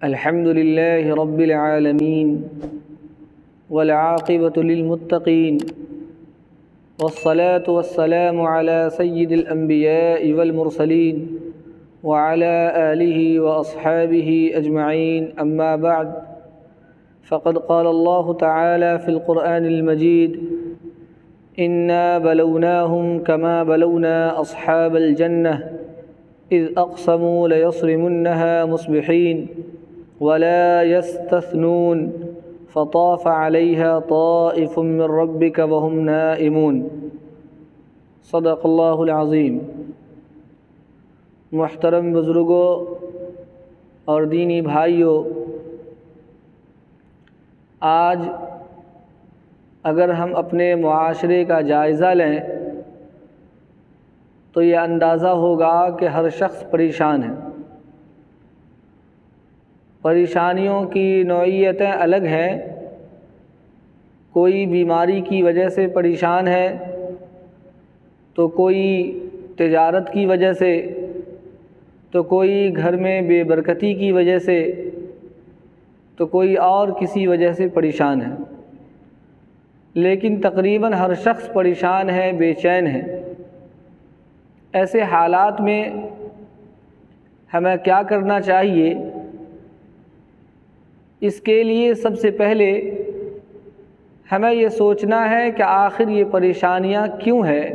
الحمد لله رب العالمين والعاقبة للمتقين والصلاة والسلام على سيد الأنبياء والمرسلين وعلى آله وأصحابه أجمعين، أما بعد، فقد قال الله تعالى في القرآن المجيد: إنا بلوناهم كما بلونا أصحاب الجنة إذ أقسموا ليصرمنها مصبحين ولا يستثنون فطاف عليها طائف من ربك وهم نائمون۔ صدق اللہ العظیم۔ محترم بزرگوں اور دینی بھائیوں، آج اگر ہم اپنے معاشرے کا جائزہ لیں تو یہ اندازہ ہوگا کہ ہر شخص پریشان ہے۔ پریشانیوں کی نوعیتیں الگ ہیں۔ کوئی بیماری کی وجہ سے پریشان ہے، تو کوئی تجارت کی وجہ سے، تو کوئی گھر میں بے برکتی کی وجہ سے، تو کوئی اور کسی وجہ سے پریشان ہے، لیکن تقریباً ہر شخص پریشان ہے، بے چین ہے۔ ایسے حالات میں ہمیں کیا کرنا چاہیے؟ اس کے لیے سب سے پہلے ہمیں یہ سوچنا ہے کہ آخر یہ پریشانیاں کیوں ہیں،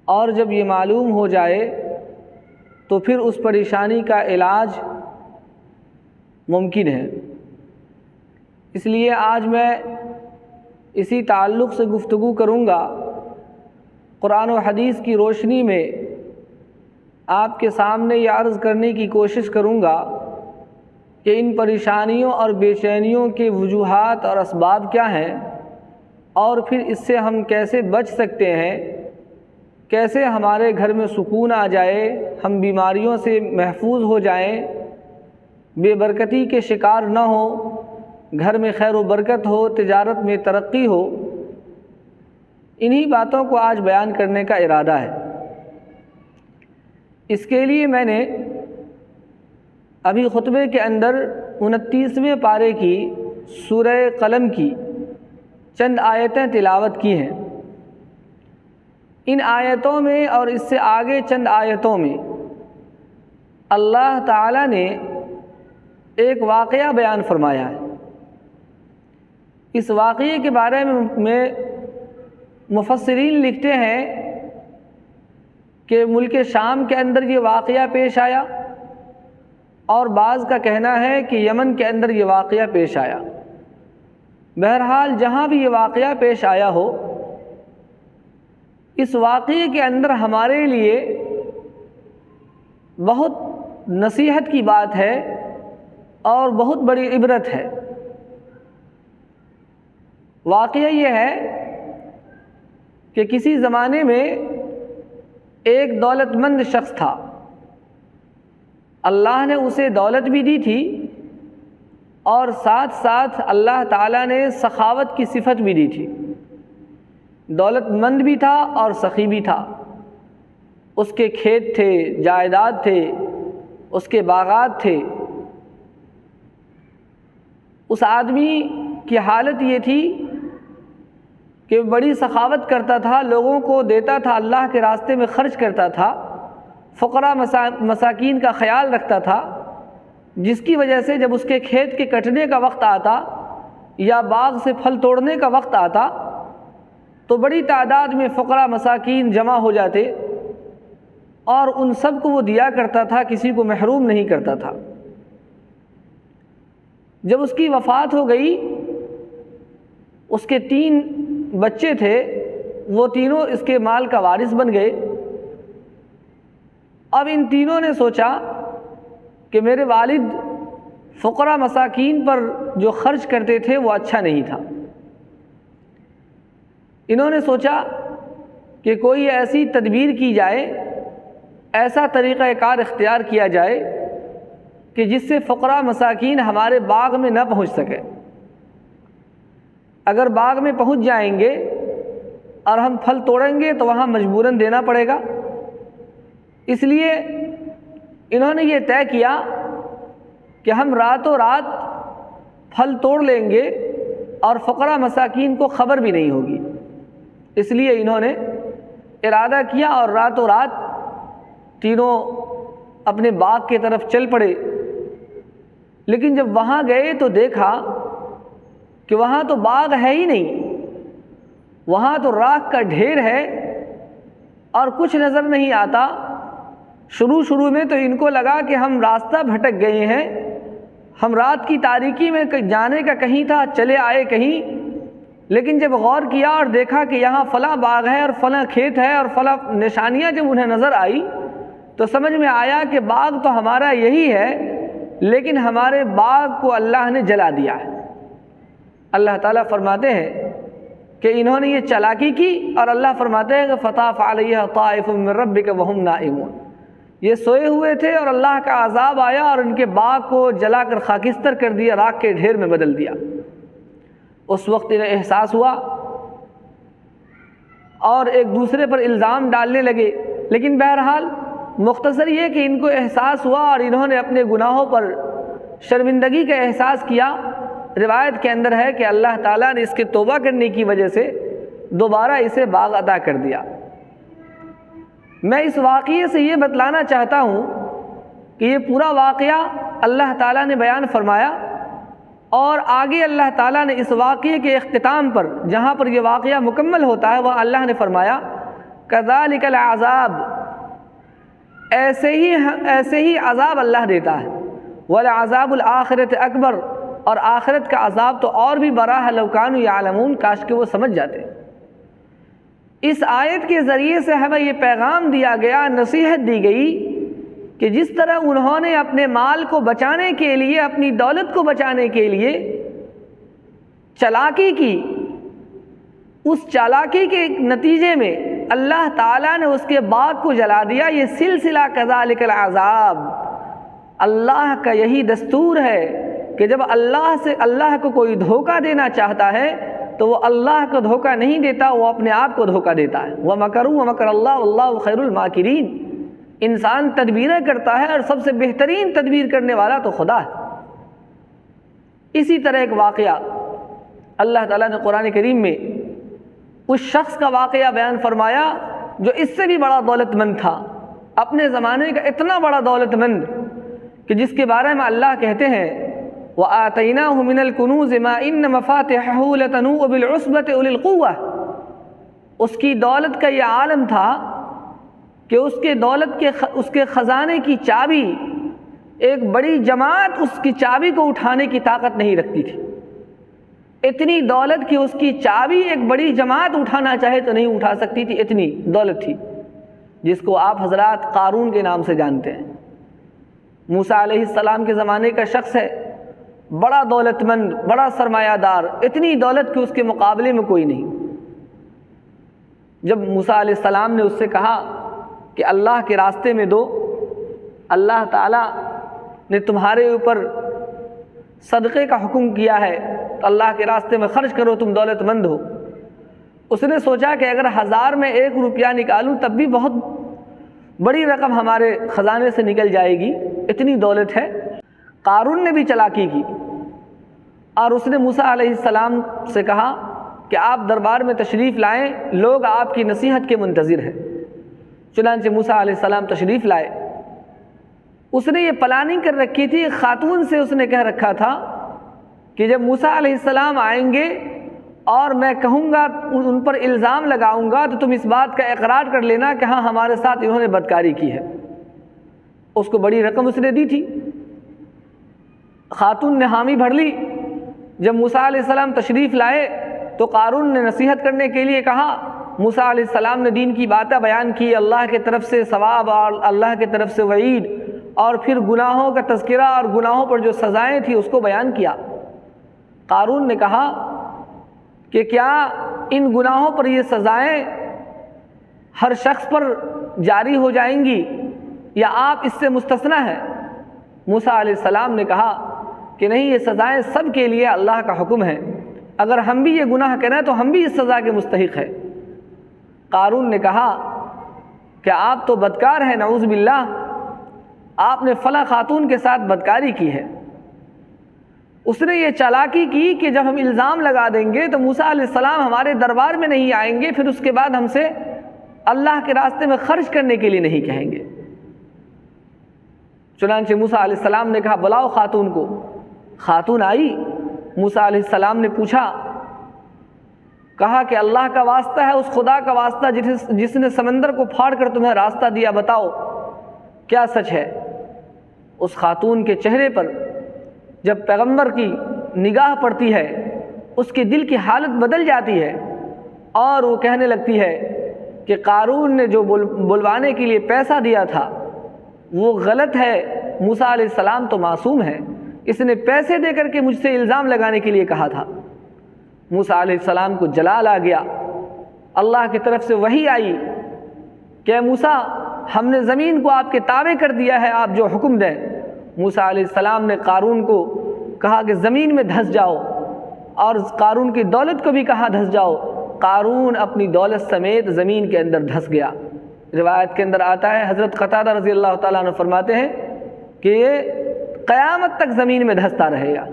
اور جب یہ معلوم ہو جائے تو پھر اس پریشانی کا علاج ممکن ہے۔ اس لیے آج میں اسی تعلق سے گفتگو کروں گا۔ قرآن و حدیث کی روشنی میں آپ کے سامنے یہ عرض کرنے کی کوشش کروں گا کہ ان پریشانیوں اور بے چینیوں کے وجوہات اور اسباب کیا ہیں، اور پھر اس سے ہم کیسے بچ سکتے ہیں، کیسے ہمارے گھر میں سکون آ جائے، ہم بیماریوں سے محفوظ ہو جائیں، بے برکتی کے شکار نہ ہوں، گھر میں خیر و برکت ہو، تجارت میں ترقی ہو۔ انہی باتوں کو آج بیان کرنے کا ارادہ ہے۔ اس کے لیے میں نے ابھی خطبے کے اندر 29ویں پارے کی سورہ قلم کی چند آیتیں تلاوت کی ہیں۔ ان آیتوں میں اور اس سے آگے چند آیتوں میں اللہ تعالیٰ نے ایک واقعہ بیان فرمایا ہے۔ اس واقعے کے بارے میں مفسرین لکھتے ہیں کہ ملک شام کے اندر یہ واقعہ پیش آیا، اور بعض کا کہنا ہے کہ یمن کے اندر یہ واقعہ پیش آیا۔ بہرحال جہاں بھی یہ واقعہ پیش آیا ہو، اس واقعے کے اندر ہمارے لیے بہت نصیحت کی بات ہے اور بہت بڑی عبرت ہے۔ واقعہ یہ ہے کہ کسی زمانے میں ایک دولت مند شخص تھا۔ اللہ نے اسے دولت بھی دی تھی، اور ساتھ ساتھ اللہ تعالیٰ نے سخاوت کی صفت بھی دی تھی۔ دولت مند بھی تھا اور سخی بھی تھا۔ اس کے کھیت تھے، جائیداد تھے، اس کے باغات تھے۔ اس آدمی کی حالت یہ تھی کہ بڑی سخاوت کرتا تھا، لوگوں کو دیتا تھا، اللہ کے راستے میں خرچ کرتا تھا، فقراء مساکین کا خیال رکھتا تھا، جس کی وجہ سے جب اس کے کھیت کے کٹنے کا وقت آتا یا باغ سے پھل توڑنے کا وقت آتا تو بڑی تعداد میں فقراء مساکین جمع ہو جاتے، اور ان سب کو وہ دیا کرتا تھا، کسی کو محروم نہیں کرتا تھا۔ جب اس کی وفات ہو گئی، اس کے 3 بچے تھے، وہ تینوں اس کے مال کا وارث بن گئے۔ اب ان تینوں نے سوچا کہ میرے والد فقراء مساکین پر جو خرچ کرتے تھے وہ اچھا نہیں تھا۔ انہوں نے سوچا کہ کوئی ایسی تدبیر کی جائے، ایسا طریقہ کار اختیار کیا جائے کہ جس سے فقراء مساکین ہمارے باغ میں نہ پہنچ سکے۔ اگر باغ میں پہنچ جائیں گے اور ہم پھل توڑیں گے تو وہاں مجبوراً دینا پڑے گا۔ اس لیے انہوں نے یہ طے کیا کہ ہم راتوں رات پھل توڑ لیں گے اور فقراء مساکین کو خبر بھی نہیں ہوگی۔ اس لیے انہوں نے ارادہ کیا اور راتوں رات تینوں اپنے باغ کی طرف چل پڑے۔ لیکن جب وہاں گئے تو دیکھا کہ وہاں تو باغ ہے ہی نہیں، وہاں تو راکھ کا ڈھیر ہے اور کچھ نظر نہیں آتا۔ شروع میں تو ان کو لگا کہ ہم راستہ بھٹک گئے ہیں، ہم رات کی تاریکی میں جانے کا کہیں تھا، چلے آئے کہیں۔ لیکن جب غور کیا اور دیکھا کہ یہاں فلاں باغ ہے اور فلاں کھیت ہے اور فلاں نشانیاں جب انہیں نظر آئی تو سمجھ میں آیا کہ باغ تو ہمارا یہی ہے، لیکن ہمارے باغ کو اللہ نے جلا دیا ہے۔ اللہ تعالیٰ فرماتے ہیں کہ انہوں نے یہ چالاکی کی، اور اللہ فرماتے ہیں کہ فطاف علیہا طائف من ربک وہم نائمون، یہ سوئے ہوئے تھے اور اللہ کا عذاب آیا اور ان کے باغ کو جلا کر خاکستر کر دیا، راکھ کے ڈھیر میں بدل دیا۔ اس وقت انہیں احساس ہوا اور ایک دوسرے پر الزام ڈالنے لگے۔ لیکن بہرحال مختصر یہ کہ ان کو احساس ہوا اور انہوں نے اپنے گناہوں پر شرمندگی کا احساس کیا۔ روایت کے اندر ہے کہ اللہ تعالیٰ نے اس کے توبہ کرنے کی وجہ سے دوبارہ اسے باغ عطا کر دیا۔ میں اس واقعے سے یہ بتلانا چاہتا ہوں کہ یہ پورا واقعہ اللہ تعالیٰ نے بیان فرمایا، اور آگے اللہ تعالیٰ نے اس واقعے کے اختتام پر جہاں پر یہ واقعہ مکمل ہوتا ہے وہ اللہ نے فرمایا کذالک العذاب، ایسے ہی عذاب اللہ دیتا ہے، ولعذاب الآخرۃ اکبر، اور آخرت کا عذاب تو اور بھی بڑا ہے، لو کانوا یعلمون، کاش کہ وہ سمجھ جاتے۔ اس آیت کے ذریعے سے ہمیں یہ پیغام دیا گیا، نصیحت دی گئی کہ جس طرح انہوں نے اپنے مال کو بچانے کے لیے، اپنی دولت کو بچانے کے لیے چالاکی کی، اس چالاکی کے نتیجے میں اللہ تعالیٰ نے اس کے باغ کو جلا دیا۔ یہ سلسلہ کذالک العذاب، اللہ کا یہی دستور ہے کہ جب اللہ کو کوئی دھوکہ دینا چاہتا ہے تو وہ اللہ کو دھوکہ نہیں دیتا، وہ اپنے آپ کو دھوکہ دیتا ہے۔ وَمَكَرُوا وَمَكَرَ اللَّهُ وَاللَّهُ خَيْرُ الْمَاكِرِينَ، انسان تدبیریں کرتا ہے اور سب سے بہترین تدبیر کرنے والا تو خدا ہے۔ اسی طرح ایک واقعہ اللہ تعالیٰ نے قرآن کریم میں اس شخص کا واقعہ بیان فرمایا جو اس سے بھی بڑا دولت مند تھا، اپنے زمانے کا اتنا بڑا دولت مند کہ جس کے بارے میں اللہ کہتے ہیں وَآتَيْنَاهُ مِنَ الْكُنُوزِ مَا إِنَّ مَفَاتِحَهُ لَتَنُوءُ بِالْعُصْبَةِ أُولِي الْقُوَّةِ، اس کی دولت کا یہ عالم تھا کہ اس کے خزانے کی چابی ایک بڑی جماعت اس کی چابی کو اٹھانے کی طاقت نہیں رکھتی تھی۔ اتنی دولت کہ اس کی چابی ایک بڑی جماعت اٹھانا چاہے تو نہیں اٹھا سکتی تھی، اتنی دولت تھی، جس کو آپ حضرات قارون کے نام سے جانتے ہیں۔ موسیٰ علیہ السلام کے زمانے کا شخص ہے، بڑا دولت مند، بڑا سرمایہ دار، اتنی دولت کہ اس کے مقابلے میں کوئی نہیں۔ جب موسیٰ علیہ السلام نے اس سے کہا کہ اللہ کے راستے میں دو، اللہ تعالیٰ نے تمہارے اوپر صدقے کا حکم کیا ہے تو اللہ کے راستے میں خرچ کرو، تم دولت مند ہو۔ اس نے سوچا کہ اگر 1000 میں 1 روپیہ نکالوں تب بھی بہت بڑی رقم ہمارے خزانے سے نکل جائے گی، اتنی دولت ہے۔ قارون نے بھی چالاکی کی اور اس نے موسیٰ علیہ السلام سے کہا کہ آپ دربار میں تشریف لائیں، لوگ آپ کی نصیحت کے منتظر ہیں۔ چنانچہ موسیٰ علیہ السلام تشریف لائے۔ اس نے یہ پلاننگ کر رکھی تھی، خاتون سے اس نے کہہ رکھا تھا کہ جب موسیٰ علیہ السلام آئیں گے اور میں کہوں گا، ان پر الزام لگاؤں گا تو تم اس بات کا اقرار کر لینا کہ ہاں ہمارے ساتھ انہوں نے بدکاری کی ہے۔ اس کو بڑی رقم اس نے دی تھی، خاتون نے حامی بھر لی۔ جب موسیٰ علیہ السلام تشریف لائے تو قارون نے نصیحت کرنے کے لیے کہا، موسیٰ علیہ السلام نے دین کی باتیں بیان کی، اللہ کی طرف سے ثواب اور اللہ کی طرف سے وعید، اور پھر گناہوں کا تذکرہ اور گناہوں پر جو سزائیں تھیں اس کو بیان کیا۔ قارون نے کہا کہ کیا ان گناہوں پر یہ سزائیں ہر شخص پر جاری ہو جائیں گی یا آپ اس سے مستثنی ہیں؟ موسیٰ علیہ السلام نے کہا کہ نہیں، یہ سزائیں سب کے لیے اللہ کا حکم ہے، اگر ہم بھی یہ گناہ کریں تو ہم بھی اس سزا کے مستحق ہیں۔ قارون نے کہا کہ آپ تو بدکار ہیں، نعوذ باللہ، آپ نے فلاں خاتون کے ساتھ بدکاری کی ہے۔ اس نے یہ چالاکی کی کہ جب ہم الزام لگا دیں گے تو موسیٰ علیہ السلام ہمارے دربار میں نہیں آئیں گے، پھر اس کے بعد ہم سے اللہ کے راستے میں خرچ کرنے کے لیے نہیں کہیں گے۔ چنانچہ موسیٰ علیہ السلام نے کہا بلاؤ خاتون کو۔ خاتون آئی، موسیٰ علیہ السلام نے پوچھا، کہا کہ اللہ کا واسطہ ہے، اس خدا کا واسطہ جس نے سمندر کو پھاڑ کر تمہیں راستہ دیا، بتاؤ کیا سچ ہے؟ اس خاتون کے چہرے پر جب پیغمبر کی نگاہ پڑتی ہے اس کے دل کی حالت بدل جاتی ہے اور وہ کہنے لگتی ہے کہ قارون نے جو بلوانے کے لیے پیسہ دیا تھا وہ غلط ہے، موسیٰ علیہ السلام تو معصوم ہے، اس نے پیسے دے کر کے مجھ سے الزام لگانے کے لیے کہا تھا۔ موسیٰ علیہ السلام کو جلال آ گیا، اللہ کی طرف سے وحی آئی کہ موسیٰ ہم نے زمین کو آپ کے تابع کر دیا ہے، آپ جو حکم دیں۔ موسیٰ علیہ السلام نے قارون کو کہا کہ زمین میں دھس جاؤ، اور قارون کی دولت کو بھی کہا دھس جاؤ۔ قارون اپنی دولت سمیت زمین کے اندر دھس گیا۔ روایت کے اندر آتا ہے، حضرت قتادہ رضی اللہ تعالیٰ عنہ فرماتے ہیں کہ یہ قیامت تک زمین میں دھستا رہے گا۔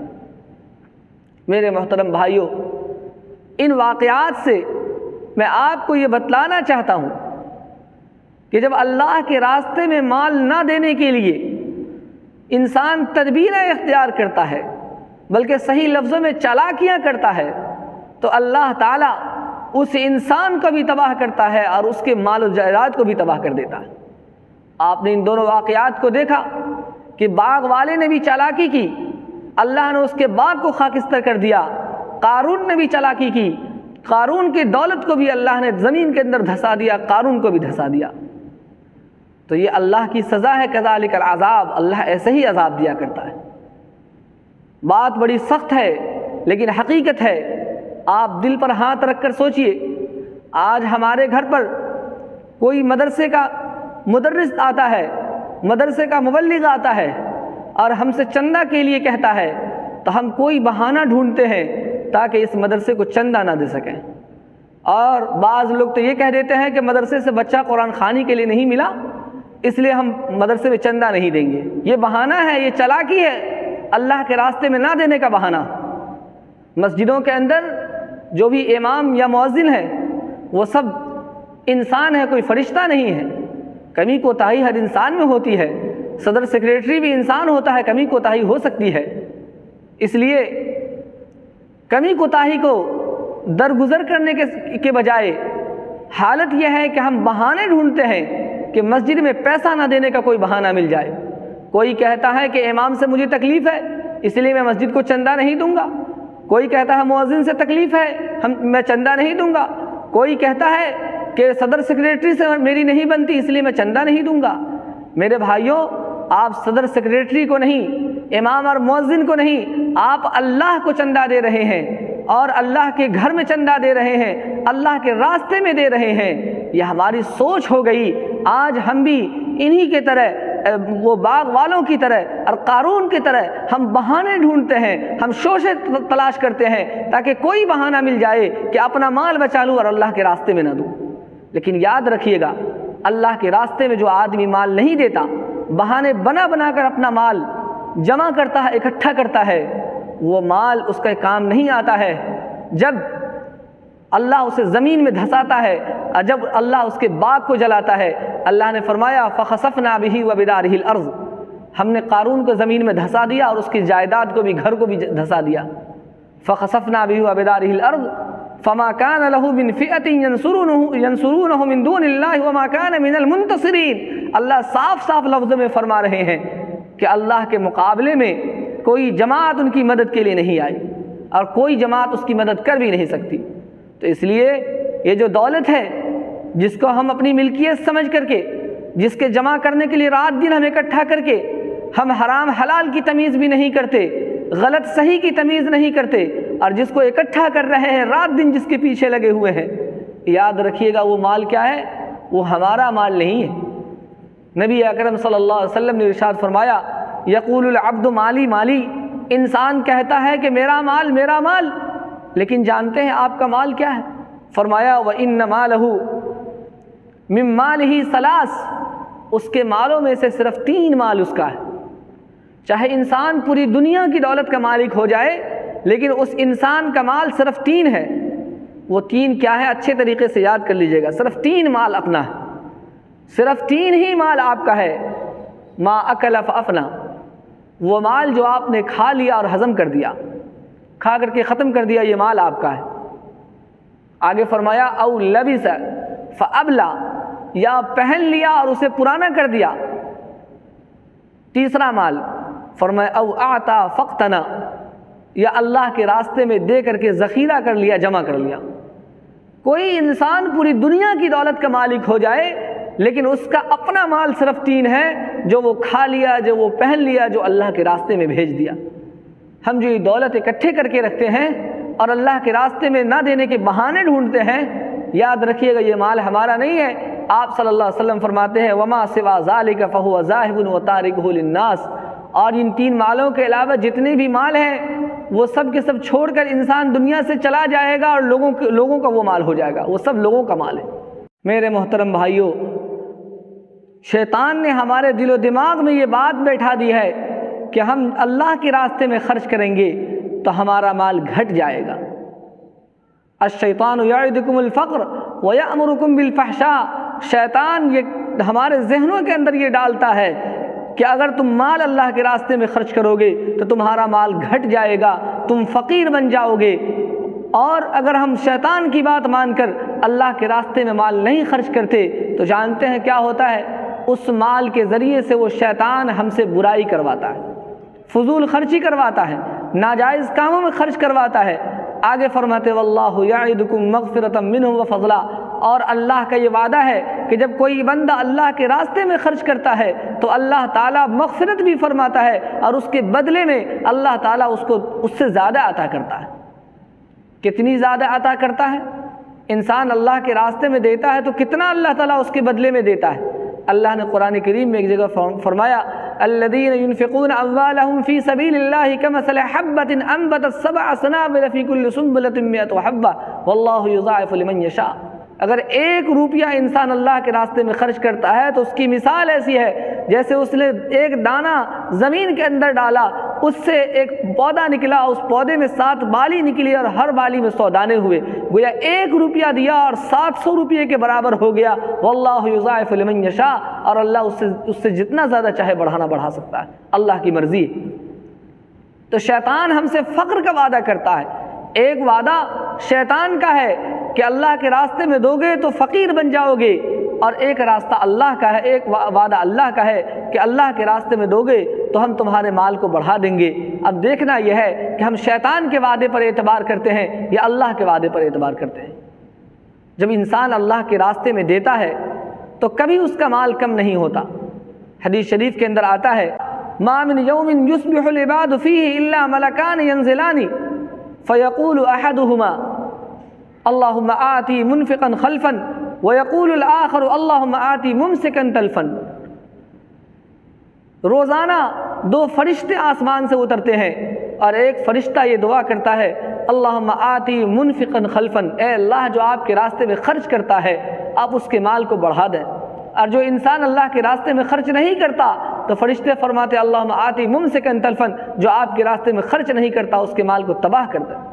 میرے محترم بھائیوں، ان واقعات سے میں آپ کو یہ بتلانا چاہتا ہوں کہ جب اللہ کے راستے میں مال نہ دینے کے لیے انسان تدبیریں اختیار کرتا ہے، بلکہ صحیح لفظوں میں چالاکیاں کرتا ہے، تو اللہ تعالیٰ اس انسان کو بھی تباہ کرتا ہے اور اس کے مال و جائیداد کو بھی تباہ کر دیتا ہے۔ آپ نے ان دونوں واقعات کو دیکھا کہ باغ والے نے بھی چالاکی کی، اللہ نے اس کے باغ کو خاکستر کر دیا۔ قارون نے بھی چالاکی کی، قارون کی دولت کو بھی اللہ نے زمین کے اندر دھسا دیا، قارون کو بھی دھسا دیا۔ تو یہ اللہ کی سزا ہے، کذالک العذاب، اللہ ایسے ہی عذاب دیا کرتا ہے۔ بات بڑی سخت ہے لیکن حقیقت ہے۔ آپ دل پر ہاتھ رکھ کر سوچئے، آج ہمارے گھر پر کوئی مدرسے کا مدرس آتا ہے، مدرسے کا مبلغ آتا ہے اور ہم سے چندہ کے لیے کہتا ہے، تو ہم کوئی بہانہ ڈھونڈتے ہیں تاکہ اس مدرسے کو چندہ نہ دے سکیں۔ اور بعض لوگ تو یہ کہہ دیتے ہیں کہ مدرسے سے بچہ قرآن خوانی کے لیے نہیں ملا، اس لیے ہم مدرسے میں چندہ نہیں دیں گے۔ یہ بہانہ ہے، یہ چالاکی ہے، اللہ کے راستے میں نہ دینے کا بہانہ۔ مسجدوں کے اندر جو بھی امام یا مؤذن ہے وہ سب انسان ہے، کوئی فرشتہ نہیں ہے۔ کمی کوتاہی ہر انسان میں ہوتی ہے، صدر سیکریٹری بھی انسان ہوتا ہے، کمی کوتاہی ہو سکتی ہے۔ اس لیے کمی کوتاہی کو درگزر کرنے کے بجائے حالت یہ ہے کہ ہم بہانے ڈھونڈتے ہیں کہ مسجد میں پیسہ نہ دینے کا کوئی بہانہ مل جائے۔ کوئی کہتا ہے کہ امام سے مجھے تکلیف ہے اس لیے میں مسجد کو چندہ نہیں دوں گا، کوئی کہتا ہے مؤذن سے تکلیف ہے میں چندہ نہیں دوں گا، کوئی کہتا ہے کہ صدر سیکریٹری سے میری نہیں بنتی اس لیے میں چندہ نہیں دوں گا۔ میرے بھائیوں، آپ صدر سیکریٹری کو نہیں، امام اور مؤذن کو نہیں، آپ اللہ کو چندہ دے رہے ہیں اور اللہ کے گھر میں چندہ دے رہے ہیں، اللہ کے راستے میں دے رہے ہیں۔ یہ ہماری سوچ ہو گئی۔ آج ہم بھی انہی کے طرح، وہ باغ والوں کی طرح اور قارون کی طرح ہم بہانے ڈھونڈتے ہیں، ہم شوشے تلاش کرتے ہیں تاکہ کوئی بہانہ مل جائے کہ اپنا مال بچا لوں اور اللہ کے راستے میں نہ دوں۔ لیکن یاد رکھیے گا، اللہ کے راستے میں جو آدمی مال نہیں دیتا، بہانے بنا بنا کر اپنا مال جمع کرتا ہے، اکٹھا کرتا ہے، وہ مال اس کا کام نہیں آتا ہے۔ جب اللہ اسے زمین میں دھساتا ہے اور جب اللہ اس کے باغ کو جلاتا ہے، اللہ نے فرمایا فَخَسَفْنَا بِهِ وَبِدَارِهِ الْأَرْضِ، ہم نے قارون کو زمین میں دھسا دیا اور اس کی جائیداد کو بھی، گھر کو بھی دھسا دیا۔ فَخَسَفْنَا بِهِ وَبِدَارِهِ الْأَرْضِ فَمَا كَانَ لَهُ مِنْ فِئَةٍ يَنْصُرُونَهُ مِنْ دُونِ اللَّهِ وَمَا كَانَ مِنَ الْمُنْتَصِرِينَ۔ اللہ صاف صاف لفظوں میں فرما رہے ہیں کہ اللہ کے مقابلے میں کوئی جماعت ان کی مدد کے لیے نہیں آئی اور کوئی جماعت اس کی مدد کر بھی نہیں سکتی۔ تو اس لیے یہ جو دولت ہے جس کو ہم اپنی ملکیت سمجھ کر کے، جس کے جمع کرنے کے لیے رات دن ہم اکٹھا کر کے ہم حرام حلال کی تمیز بھی نہیں کرتے، غلط صحیح کی تمیز نہیں کرتے، اور جس کو اکٹھا کر رہے ہیں رات دن جس کے پیچھے لگے ہوئے ہیں، یاد رکھیے گا وہ مال کیا ہے؟ وہ ہمارا مال نہیں ہے۔ نبی اکرم صلی اللہ علیہ وسلم نے ارشاد فرمایا، یقول العبد مالی مالی، انسان کہتا ہے کہ میرا مال میرا مال، لیکن جانتے ہیں آپ کا مال کیا ہے؟ فرمایا وَإِنَّ مَالَهُ مِن مَالِهِ ثَلَاث، اس کے مالوں میں سے صرف 3 مال اس کا ہے۔ چاہے انسان پوری دنیا کی دولت کا مالک ہو جائے، لیکن اس انسان کا مال صرف 3 ہے۔ وہ 3 کیا ہے؟ اچھے طریقے سے یاد کر لیجئے گا۔ صرف 3 مال اپنا ہے، صرف 3 ہی مال آپ کا ہے۔ ما اکل فافنا، وہ مال جو آپ نے کھا لیا اور ہضم کر دیا، کھا کر کے ختم کر دیا، یہ مال آپ کا ہے۔ آگے فرمایا او لبس فابلا، یا پہن لیا اور اسے پرانا کر دیا۔ تیسرا مال فرمایا او اعطا فقتنا، یا اللہ کے راستے میں دے کر کے ذخیرہ کر لیا، جمع کر لیا۔ کوئی انسان پوری دنیا کی دولت کا مالک ہو جائے، لیکن اس کا اپنا مال صرف 3 ہے، جو وہ کھا لیا، جو وہ پہن لیا، جو اللہ کے راستے میں بھیج دیا۔ ہم جو یہ دولت اکٹھے کر کے رکھتے ہیں اور اللہ کے راستے میں نہ دینے کے بہانے ڈھونڈتے ہیں، یاد رکھیے گا یہ مال ہمارا نہیں ہے۔ آپ صلی اللہ علیہ وسلم فرماتے ہیں وما سوا ذالک فہو ذاہب وتارکہ للناس، اور ان 3 مالوں کے علاوہ جتنے بھی مال ہیں وہ سب کے سب چھوڑ کر انسان دنیا سے چلا جائے گا، اور لوگوں کا وہ مال ہو جائے گا، وہ سب لوگوں کا مال ہے۔ میرے محترم بھائیوں، شیطان نے ہمارے دل و دماغ میں یہ بات بیٹھا دی ہے کہ ہم اللہ کے راستے میں خرچ کریں گے تو ہمارا مال گھٹ جائے گا۔ الشیطان یعدکم الفقر ویأمرکم بالفحشاء، شیطان یہ ہمارے ذہنوں کے اندر یہ ڈالتا ہے کہ اگر تم مال اللہ کے راستے میں خرچ کرو گے تو تمہارا مال گھٹ جائے گا، تم فقیر بن جاؤ گے۔ اور اگر ہم شیطان کی بات مان کر اللہ کے راستے میں مال نہیں خرچ کرتے تو جانتے ہیں کیا ہوتا ہے؟ اس مال کے ذریعے سے وہ شیطان ہم سے برائی کرواتا ہے، فضول خرچی کرواتا ہے، ناجائز کاموں میں خرچ کرواتا ہے۔ آگے فرماتے واللہ یعدکم مغفرۃ منہ وفضلا، اور اللہ کا یہ وعدہ ہے کہ جب کوئی بندہ اللہ کے راستے میں خرچ کرتا ہے تو اللہ تعالیٰ مغفرت بھی فرماتا ہے، اور اس کے بدلے میں اللہ تعالیٰ اس سے زیادہ عطا کرتا ہے۔ کتنی زیادہ عطا کرتا ہے؟ انسان اللہ کے راستے میں دیتا ہے تو کتنا اللہ تعالیٰ اس کے بدلے میں دیتا ہے؟ اللہ نے قرآن کریم میں ایک جگہ فرمایا الذین ينفقون اموالهم فی سبیل اللہ کمثل حبۃ انبتت 7 سنابل فی کل سنبلۃ 100 حبۃ واللہ یضاعف لمن یشاء۔ اگر 1 روپیہ انسان اللہ کے راستے میں خرچ کرتا ہے تو اس کی مثال ایسی ہے جیسے اس نے ایک دانہ زمین کے اندر ڈالا، اس سے ایک پودا نکلا، اس پودے میں 7 بالی نکلی اور ہر بالی میں 100 دانے ہوئے، گویا 1 روپیہ دیا اور 700 روپیے کے برابر ہو گیا۔ واللہ یضاعف لمن یشاء، اور اللہ اس سے جتنا زیادہ چاہے بڑھا سکتا ہے، اللہ کی مرضی۔ تو شیطان ہم سے فقر کا وعدہ کرتا ہے۔ ایک وعدہ شیطان کا ہے کہ اللہ کے راستے میں دو گے تو فقیر بن جاؤ گے، اور ایک راستہ اللہ کا ہے، ایک وعدہ اللہ کا ہے کہ اللہ کے راستے میں دو گے تو ہم تمہارے مال کو بڑھا دیں گے۔ اب دیکھنا یہ ہے کہ ہم شیطان کے وعدے پر اعتبار کرتے ہیں یا اللہ کے وعدے پر اعتبار کرتے ہیں۔ جب انسان اللہ کے راستے میں دیتا ہے تو کبھی اس کا مال کم نہیں ہوتا۔ حدیث شریف کے اندر آتا ہے ما من یوم یصبح العباد فیہ الا ملکان ینزلان فیقول احدہما اللہم آتی منفقا خلفا ویقول الآخر اللہم آتی ممسکا تلفا۔ روزانہ 2 فرشتے آسمان سے اترتے ہیں اور ایک فرشتہ یہ دعا کرتا ہے اللہم آتی منفقا خلفا، اے اللہ جو آپ کے راستے میں خرچ کرتا ہے آپ اس کے مال کو بڑھا دیں، اور جو انسان اللہ کے راستے میں خرچ نہیں کرتا تو فرشتے فرماتے اللہم آتی ممسکا تلفا، جو آپ کے راستے میں خرچ نہیں کرتا اس کے مال کو تباہ کر دیں۔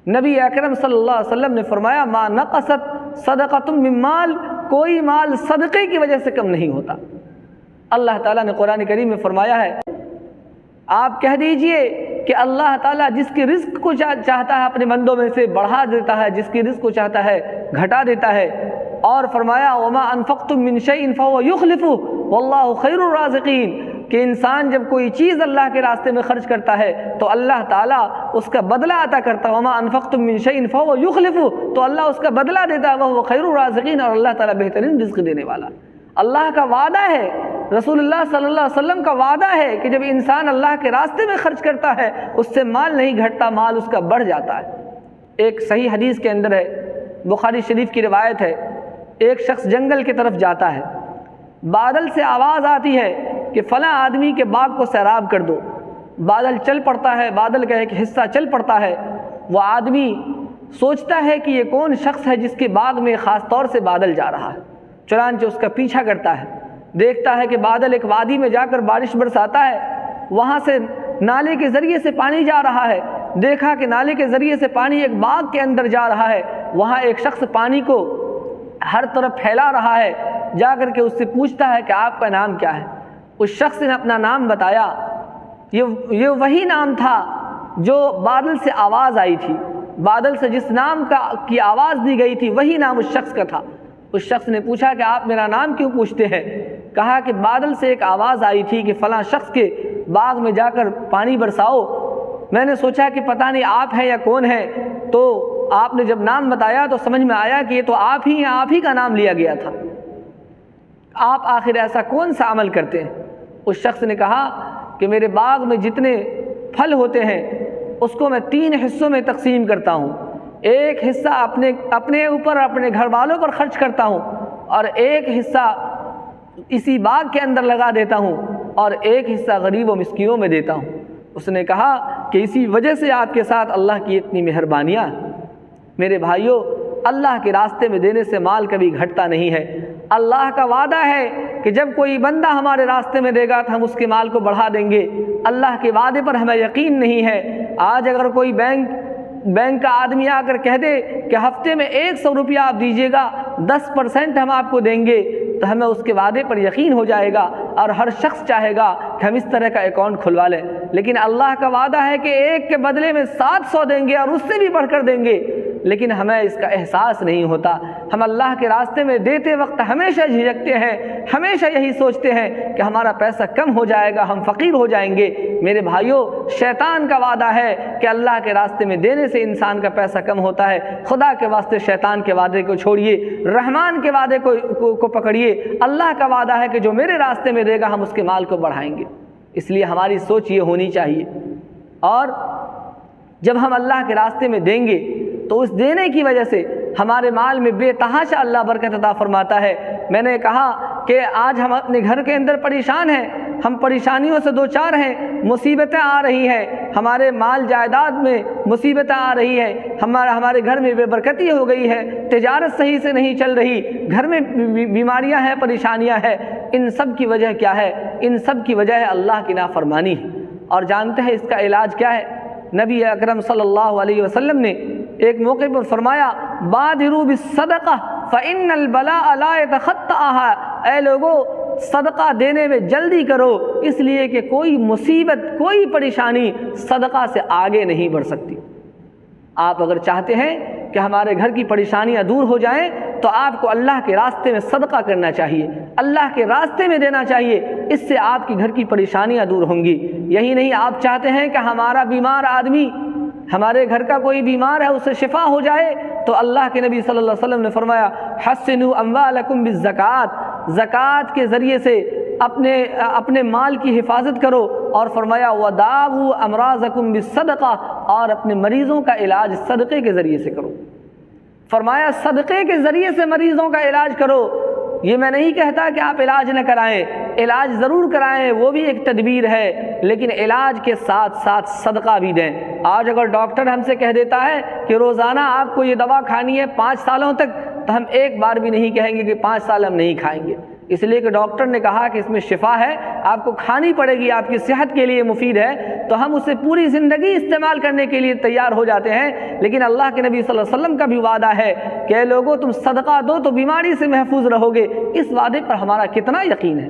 نبی اکرم صلی اللہ علیہ وسلم نے فرمایا ما نقصت صدقۃ من مال، کوئی مال صدقے کی وجہ سے کم نہیں ہوتا۔ اللہ تعالیٰ نے قرآن کریم میں فرمایا ہے آپ کہہ دیجئے کہ اللہ تعالیٰ جس کی رزق کو چاہتا ہے اپنے بندوں میں سے بڑھا دیتا ہے، جس کی رزق کو چاہتا ہے گھٹا دیتا ہے، اور فرمایا وما انفقتم من شیء فهو یخلفہ واللہ خیر الرازقین، کہ انسان جب کوئی چیز اللہ کے راستے میں خرچ کرتا ہے تو اللہ تعالیٰ اس کا بدلہ عطا کرتا ہے، وما انفقتم من شیء فهو یخلفہ، تو اللہ اس کا بدلہ دیتا ہے، وہ خیر الرازقین، اور اللہ تعالیٰ بہترین رزق دینے والا۔ اللہ کا وعدہ ہے، رسول اللہ صلی اللہ علیہ وسلم کا وعدہ ہے کہ جب انسان اللہ کے راستے میں خرچ کرتا ہے اس سے مال نہیں گھٹتا، مال اس کا بڑھ جاتا ہے۔ ایک صحیح حدیث کے اندر ہے، بخاری شریف کی روایت ہے، ایک شخص جنگل کی طرف جاتا ہے، بادل سے آواز آتی ہے کہ فلاں آدمی کے باغ کو سیراب کر دو۔ بادل چل پڑتا ہے، بادل کا ایک حصہ چل پڑتا ہے، وہ آدمی سوچتا ہے کہ یہ کون شخص ہے جس کے باغ میں خاص طور سے بادل جا رہا ہے، چنانچہ اس کا پیچھا کرتا ہے، دیکھتا ہے کہ بادل ایک وادی میں جا کر بارش برساتا ہے، وہاں سے نالے کے ذریعے سے پانی جا رہا ہے، دیکھا کہ نالے کے ذریعے سے پانی ایک باغ کے اندر جا رہا ہے، وہاں ایک شخص پانی کو ہر طرف پھیلا رہا ہے، جا کر کے اس سے پوچھتا ہے کہ آپ کا نام کیا ہے؟ اس شخص نے اپنا نام بتایا، یہ وہی نام تھا جو بادل سے آواز آئی تھی، بادل سے جس نام کی آواز دی گئی تھی وہی نام اس شخص کا تھا۔ اس شخص نے پوچھا کہ آپ میرا نام کیوں پوچھتے ہیں؟ کہا کہ بادل سے ایک آواز آئی تھی کہ فلاں شخص کے باغ میں جا کر پانی برساؤ، میں نے سوچا کہ پتہ نہیں آپ ہیں یا کون ہے، تو آپ نے جب نام بتایا تو سمجھ میں آیا کہ یہ تو آپ ہی ہیں، آپ ہی کا نام لیا گیا تھا، آپ آخر ایسا کون سا عمل کرتے ہیں؟ اس شخص نے کہا کہ میرے باغ میں جتنے پھل ہوتے ہیں اس کو میں 3 حصوں میں تقسیم کرتا ہوں، ایک حصہ اپنے اوپر اپنے گھر والوں پر خرچ کرتا ہوں، اور ایک حصہ اسی باغ کے اندر لگا دیتا ہوں، اور ایک حصہ غریب و مسکینوں میں دیتا ہوں۔ اس نے کہا کہ اسی وجہ سے آپ کے ساتھ اللہ کی اتنی مہربانیاں۔ میرے بھائیوں، اللہ کے راستے میں دینے سے مال کبھی گھٹتا نہیں ہے۔ اللہ کا وعدہ ہے کہ جب کوئی بندہ ہمارے راستے میں دے گا تو ہم اس کے مال کو بڑھا دیں گے۔ اللہ کے وعدے پر ہمیں یقین نہیں ہے۔ آج اگر کوئی بینک کا آدمی آ کر کہہ دے کہ ہفتے میں 100 روپیہ آپ دیجیے گا، 10% ہم آپ کو دیں گے، تو ہمیں اس کے وعدے پر یقین ہو جائے گا اور ہر شخص چاہے گا کہ ہم اس طرح کا اکاؤنٹ کھلوا لیں۔ لیکن اللہ کا وعدہ ہے کہ 1 کے بدلے میں 700 دیں گے اور اس سے بھی بڑھ کر دیں گے، لیکن ہمیں اس کا احساس نہیں ہوتا۔ ہم اللہ کے راستے میں دیتے وقت ہمیشہ جھجکتے ہیں، ہمیشہ یہی سوچتے ہیں کہ ہمارا پیسہ کم ہو جائے گا، ہم فقیر ہو جائیں گے۔ میرے بھائیوں، شیطان کا وعدہ ہے کہ اللہ کے راستے میں دینے سے انسان کا پیسہ کم ہوتا ہے۔ خدا کے واسطے شیطان کے وعدے کو چھوڑیے، رحمان کے وعدے کو پکڑیے۔ اللہ کا وعدہ ہے کہ جو میرے راستے میں دے گا ہم اس کے مال کو بڑھائیں گے۔ اس لیے ہماری سوچ یہ ہونی چاہیے، اور جب ہم اللہ کے راستے میں دیں گے تو اس دینے کی وجہ سے ہمارے مال میں بے تحاشا اللہ برکت عطا فرماتا ہے۔ میں نے کہا کہ آج ہم اپنے گھر کے اندر پریشان ہیں، ہم پریشانیوں سے دوچار ہیں، مصیبتیں آ رہی ہیں، ہمارے مال جائیداد میں مصیبتیں آ رہی ہیں، ہمارے گھر میں بے برکتی ہو گئی ہے، تجارت صحیح سے نہیں چل رہی، گھر میں بیماریاں ہیں، پریشانیاں ہیں۔ ان سب کی وجہ کیا ہے؟ ان سب کی وجہ ہے اللہ کی نافرمانی۔ اور جانتے ہیں اس کا علاج کیا ہے؟ نبی اکرم صلی اللہ علیہ وسلم نے ایک موقع پر فرمایا، بادروا بالصدقہ فإن البلاء لا يتخطاها۔ اے لوگو، صدقہ دینے میں جلدی کرو، اس لیے کہ کوئی مصیبت، کوئی پریشانی صدقہ سے آگے نہیں بڑھ سکتی۔ آپ اگر چاہتے ہیں کہ ہمارے گھر کی پریشانیاں دور ہو جائیں تو آپ کو اللہ کے راستے میں صدقہ کرنا چاہیے، اللہ کے راستے میں دینا چاہیے، اس سے آپ کی گھر کی پریشانیاں دور ہوں گی۔ یہی نہیں، آپ چاہتے ہیں کہ ہمارا بیمار آدمی، ہمارے گھر کا کوئی بیمار ہے، اسے شفا ہو جائے، تو اللہ کے نبی صلی اللہ علیہ وسلم نے فرمایا، حسنوا اموالکم بالزکوٰۃ، زکوٰۃ کے ذریعے سے اپنے مال کی حفاظت کرو، اور فرمایا وداووا امراضکم بالصدقہ، اور اپنے مریضوں کا علاج صدقے کے ذریعے سے کرو۔ فرمایا صدقے کے ذریعے سے مریضوں کا علاج کرو۔ یہ میں نہیں کہتا کہ آپ علاج نہ کرائیں، علاج ضرور کرائیں، وہ بھی ایک تدبیر ہے، لیکن علاج کے ساتھ ساتھ صدقہ بھی دیں۔ آج اگر ڈاکٹر ہم سے کہہ دیتا ہے کہ روزانہ آپ کو یہ دوا کھانی ہے 5 سالوں تک، تو ہم ایک بار بھی نہیں کہیں گے کہ 5 سال ہم نہیں کھائیں گے، اس لیے کہ ڈاکٹر نے کہا کہ اس میں شفا ہے، آپ کو کھانی پڑے گی، آپ کی صحت کے لیے مفید ہے، تو ہم اسے پوری زندگی استعمال کرنے کے لیے تیار ہو جاتے ہیں۔ لیکن اللہ کے نبی صلی اللہ علیہ وسلم کا بھی وعدہ ہے کہ اے لوگوں، تم صدقہ دو تو بیماری سے محفوظ رہو گے۔ اس وعدے پر ہمارا کتنا یقین ہے،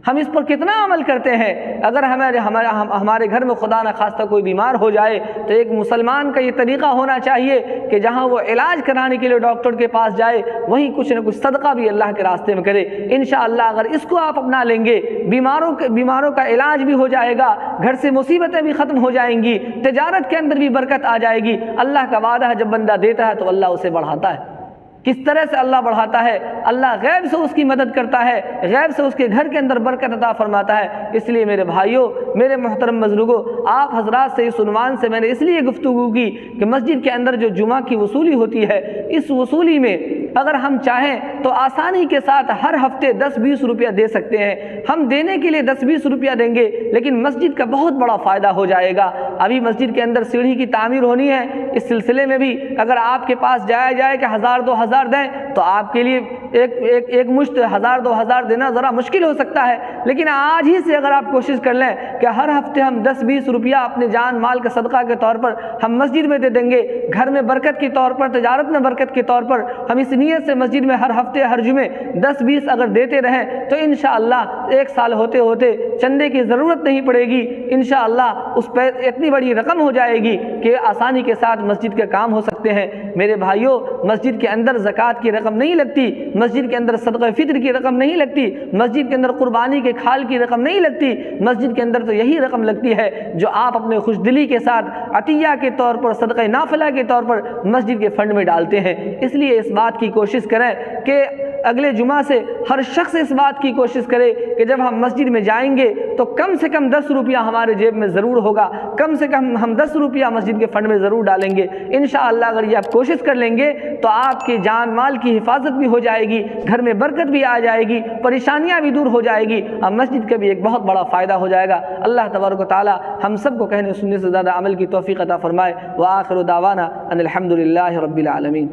ہم اس پر کتنا عمل کرتے ہیں؟ اگر ہمارے گھر میں خدا نخواستہ کوئی بیمار ہو جائے تو ایک مسلمان کا یہ طریقہ ہونا چاہیے کہ جہاں وہ علاج کرانے کے لیے ڈاکٹر کے پاس جائے، وہیں کچھ نہ کچھ صدقہ بھی اللہ کے راستے میں کرے۔ انشاءاللہ اگر اس کو آپ اپنا لیں گے، بیماروں کا علاج بھی ہو جائے گا، گھر سے مصیبتیں بھی ختم ہو جائیں گی، تجارت کے اندر بھی برکت آ جائے گی۔ اللہ کا وعدہ ہے جب بندہ دیتا ہے تو اللہ اسے بڑھاتا ہے۔ کس طرح سے اللہ بڑھاتا ہے؟ اللہ غیب سے اس کی مدد کرتا ہے، غیب سے اس کے گھر کے اندر برکت عطا فرماتا ہے۔ اس لیے میرے بھائیوں، میرے محترم بزرگوں، آپ حضرات سے اس عنوان سے میں نے اس لیے گفتگو کی کہ مسجد کے اندر جو جمعہ کی وصولی ہوتی ہے، اس وصولی میں اگر ہم چاہیں تو آسانی کے ساتھ ہر ہفتے 10-20 روپیہ دے سکتے ہیں۔ ہم دینے کے لیے 10-20 روپیہ دیں گے، لیکن مسجد کا بہت بڑا فائدہ ہو جائے گا۔ ابھی مسجد کے اندر سیڑھی کی تعمیر ہونی ہے، اس سلسلے میں بھی اگر آپ کے پاس جایا جائے کہ 1000-2000 دیں تو آپ کے لیے ایک مشت 1000-2000 دینا ذرا مشکل ہو سکتا ہے، لیکن آج ہی سے اگر آپ کوشش کر لیں کہ ہر ہفتے ہم 10-20 روپیہ اپنے جان مال کے صدقہ کے طور پر ہم مسجد میں دے دیں گے، گھر میں برکت کے طور پر، تجارت میں برکت کے طور پر ہم اس نیت سے مسجد میں ہر ہفتے ہر جمعے 10-20 اگر دیتے رہیں تو انشاءاللہ 1 سال ہوتے ہوتے چندے کی ضرورت نہیں پڑے گی، انشاءاللہ اس پہ اتنی بڑی رقم ہو جائے گی کہ آسانی کے ساتھ مسجد کے کام ہو سکتے ہیں۔ میرے بھائیوں، مسجد کے اندر زکوٰۃ کی رقم نہیں لگتی، مسجد کے اندر صدقہ فطر کی رقم نہیں لگتی، مسجد کے اندر قربانی کے کھال کی رقم نہیں لگتی، مسجد کے اندر تو یہی رقم لگتی ہے جو آپ اپنے خوش دلی کے ساتھ عطیہ کے طور پر، صدقہ نافلہ کے طور پر مسجد کے فنڈ میں ڈالتے ہیں۔ اس لیے اس بات کی کوشش کریں کہ اگلے جمعہ سے ہر شخص اس بات کی کوشش کرے کہ جب ہم مسجد میں جائیں گے تو کم سے کم 10 روپیہ ہمارے جیب میں ضرور ہوگا، کم سے کم ہم 10 روپیہ مسجد کے فنڈ میں ضرور ڈالیں گے۔ انشاءاللہ اگر یہ آپ کوشش کر لیں گے تو آپ کے جان مال کی حفاظت بھی ہو جائے گی، گھر میں برکت بھی آ جائے گی، پریشانیاں بھی دور ہو جائے گی، اور مسجد کا بھی ایک بہت بڑا فائدہ ہو جائے گا۔ اللہ تبارک و تعالی ہم سب کو کہنے سننے سے زیادہ عمل کی توفیق عطا فرمائے۔ وآخر دعوانا ان الحمد للہ رب العالمین۔